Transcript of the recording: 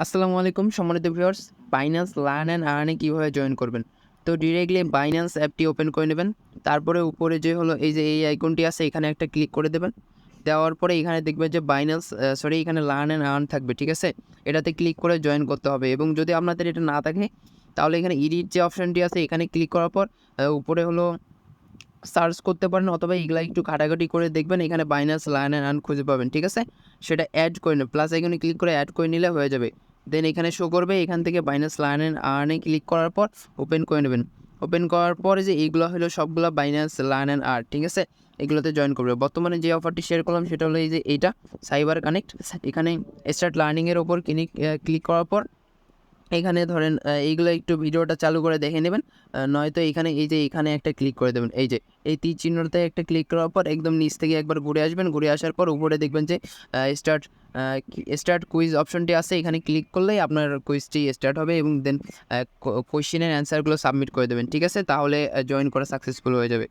আসসালামু আলাইকুম সম্মানিত ভিউয়ার্স, বাইন্যান্স লার্ন অ্যান্ড আর্নে কীভাবে জয়েন করবেন। তো ডিরেক্টলি বাইন্যান্স অ্যাপটি ওপেন করে নেবেন। তারপরে উপরে যে হলো এই যে এই আইকনটি আছে এখানে একটা ক্লিক করে দেবেন। দেওয়ার পরে এখানে দেখবেন যে বাইন্যান্স এখানে লার্ন অ্যান্ড আর্ন থাকবে, ঠিক আছে? এটাতে ক্লিক করে জয়েন করতে হবে এবং যদি আপনাদের এটা না থাকে তাহলে এখানে এডিট যে অপশানটি আছে এখানে ক্লিক করার পর উপরে হলো সার্চ করতে পারেন অথবা এগুলা একটু ঘাটাঘাটি করে দেখবেন এখানে বাইন্যান্স লার্ন অ্যান্ড আর্ন খুঁজে পাবেন, ঠিক আছে? সেটা অ্যাড করে নেবেন, প্লাস এখানে ক্লিক করে অ্যাড করে নিলে হয়ে যাবে। দেন এখানে শো করবে, এখান থেকে বাইন্যান্স লার্ন অ্যান্ড আর্নে ক্লিক করার পর ওপেন করে নেবেন। ওপেন করার পরে যে এইগুলো হলো সবগুলো বাইন্যান্স লার্ন অ্যান্ড আর্ন, ঠিক আছে? এগুলোতে জয়েন করবে। বর্তমানে যে অফারটি শেয়ার করলাম সেটা হলো এই যে এইটা সাইবার কানেক্ট। এখানে স্টার্ট লার্নিংয়ের ওপর ক্লিক করার পর এখানে ধরেন এইগুলো একটু ভিডিওটা চালু করে দেখে নেবেন, নয়তো এখানে এই যে এখানে একটা ক্লিক করে দেবেন। এই যে এই তীর চিহ্নটাতে একটা ক্লিক করার পর একদম নিচ থেকে একবার ঘুরে আসবেন। ঘুরে আসার পর উপরে দেখবেন যে স্টার্ট স্টার্ট কুইজ অপশনটি আছে, এখানে ক্লিক করলেই আপনার কুইজটি স্টার্ট হবে এবং দেন কোয়েশ্চেনের অ্যান্সারগুলো সাবমিট করে দেবেন, ঠিক আছে? তাহলে জয়েন করা সাকসেসফুল হয়ে যাবে।